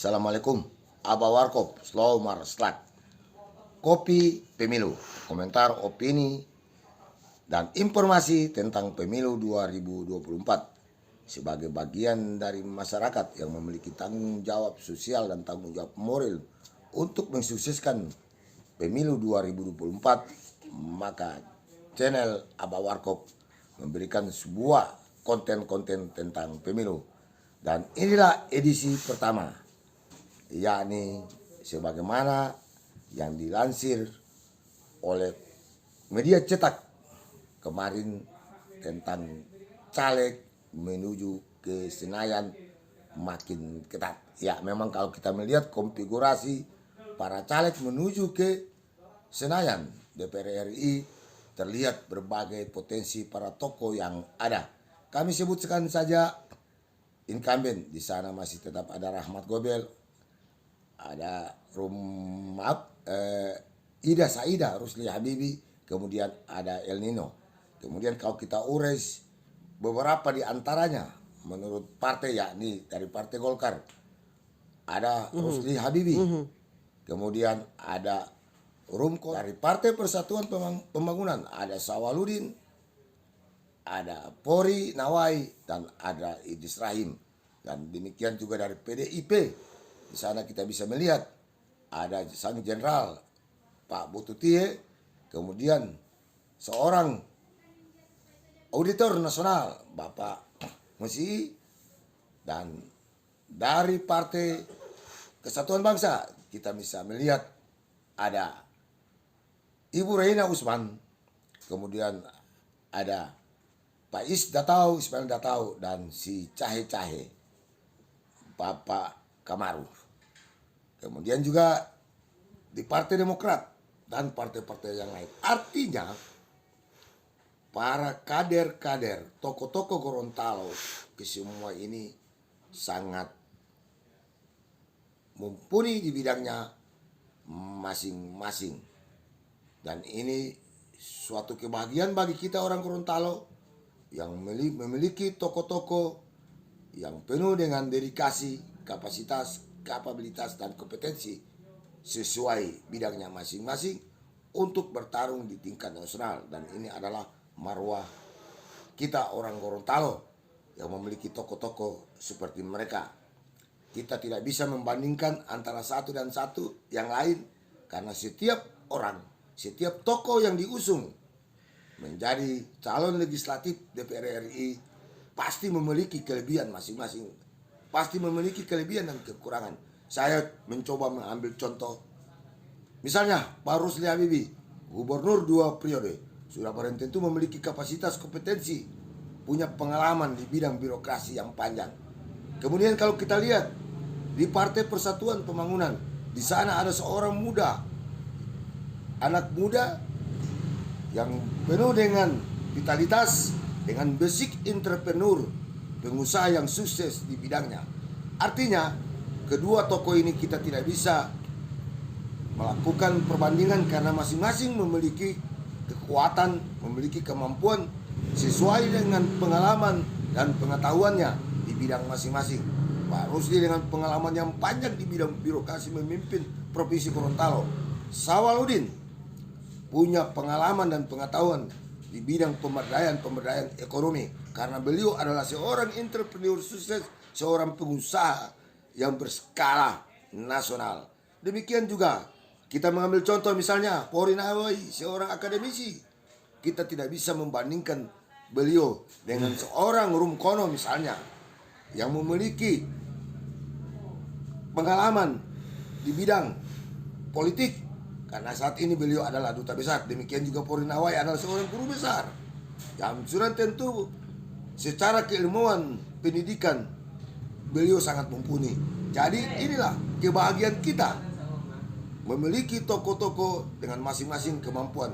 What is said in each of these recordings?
Assalamualaikum. Aba Warkop, Slow Marslat. Kopi Pemilu, komentar, opini, dan informasi tentang Pemilu 2024 sebagai bagian dari masyarakat yang memiliki tanggung jawab sosial dan tanggung jawab moral untuk mensukseskan Pemilu 2024, maka channel Aba Warkop memberikan sebuah konten-konten tentang pemilu. Dan inilah edisi pertama, yakni sebagaimana yang dilansir oleh media cetak kemarin tentang caleg menuju ke Senayan makin ketat. Ya, memang kalau kita melihat konfigurasi para caleg menuju ke Senayan DPR RI, terlihat berbagai potensi para tokoh yang ada. Kami sebutkan saja incumbent. Di sana masih tetap ada Rahmat Gobel, ada Ida Saida, Rusli Habibi, kemudian ada El Nino. Kemudian kalau kita urais beberapa di antaranya menurut partai, yakni dari Partai Golkar ada Rusli Habibi, kemudian ada Rumko dari Partai Persatuan Pembangunan, ada Sawaludin, ada Pori Nawai, dan ada Idris Rahim. Dan demikian juga dari PDIP. Di sana kita bisa melihat ada sang jenderal Pak Bututie, kemudian seorang auditor nasional Bapak Musi, dan dari Partai Kesatuan Bangsa kita bisa melihat ada Ibu Reina Usman, kemudian ada Pak Ismail Datau, dan si Cahe Bapak Kamaru. Kemudian juga di Partai Demokrat dan partai-partai yang lain. Artinya para kader-kader, tokoh-tokoh Gorontalo kesemua ini sangat mumpuni di bidangnya masing-masing. Dan ini suatu kebahagiaan bagi kita orang Gorontalo yang memiliki tokoh-tokoh yang penuh dengan dedikasi, kapasitas, kapabilitas, dan kompetensi sesuai bidangnya masing-masing untuk bertarung di tingkat nasional. Dan ini adalah marwah kita orang Gorontalo yang memiliki tokoh-tokoh seperti mereka. Kita tidak bisa membandingkan antara satu dan satu yang lain, karena setiap orang, setiap tokoh yang diusung menjadi calon legislatif DPR RI pasti memiliki kelebihan masing-masing, pasti memiliki kelebihan dan kekurangan. Saya mencoba mengambil contoh, misalnya Pak Rusli Habibi, gubernur 2 periode, sudah barang tentu memiliki kapasitas, kompetensi, punya pengalaman di bidang birokrasi yang panjang. Kemudian kalau kita lihat di Partai Persatuan Pembangunan, di sana ada seorang muda, anak muda yang penuh dengan vitalitas, dengan basic entrepreneur, pengusaha yang sukses di bidangnya. Artinya kedua tokoh ini kita tidak bisa melakukan perbandingan karena masing-masing memiliki kekuatan, memiliki kemampuan sesuai dengan pengalaman dan pengetahuannya di bidang masing-masing. Pak Rusli dengan pengalaman yang panjang di bidang birokrasi memimpin Provinsi Gorontalo. Sawaludin punya pengalaman dan pengetahuan di bidang pemberdayaan ekonomi, karena beliau adalah seorang entrepreneur sukses, seorang pengusaha yang berskala nasional. Demikian juga kita mengambil contoh misalnya Pori Nawai, seorang akademisi. Kita tidak bisa membandingkan beliau dengan seorang Rumkono misalnya, yang memiliki pengalaman di bidang politik, karena saat ini beliau adalah duta besar. Demikian juga Pori Nawai adalah seorang guru besar yang sudah tentu secara keilmuan pendidikan beliau sangat mumpuni. Jadi inilah kebahagiaan kita, memiliki tokoh-tokoh dengan masing-masing kemampuan.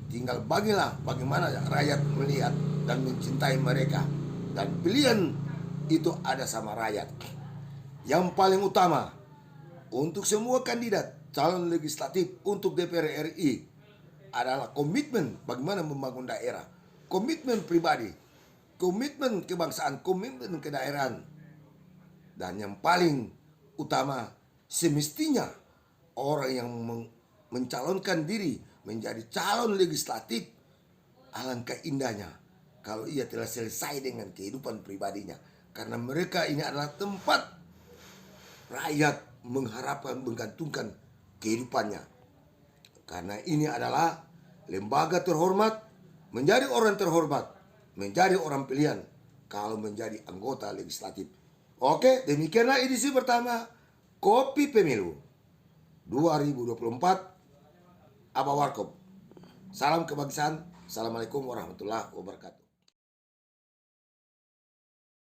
Tinggal bagaimana rakyat melihat dan mencintai mereka. Dan pilihan itu ada sama rakyat. Yang paling utama untuk semua kandidat calon legislatif untuk DPR RI adalah komitmen bagaimana membangun daerah, komitmen pribadi, komitmen kebangsaan, komitmen kedaerahan. Dan yang paling utama semestinya orang yang mencalonkan diri menjadi calon legislatif, alangkah indahnya kalau ia telah selesai dengan kehidupan pribadinya. Karena mereka ini adalah tempat rakyat mengharapkan, menggantungkan kehidupannya. Karena ini adalah lembaga terhormat, menjadi orang terhormat, menjadi orang pilihan kalau menjadi anggota legislatif. Oke, demikianlah edisi pertama Kopi Pemilu 2024 Aba Warkop. Salam kebangsaan. Assalamualaikum warahmatullahi wabarakatuh.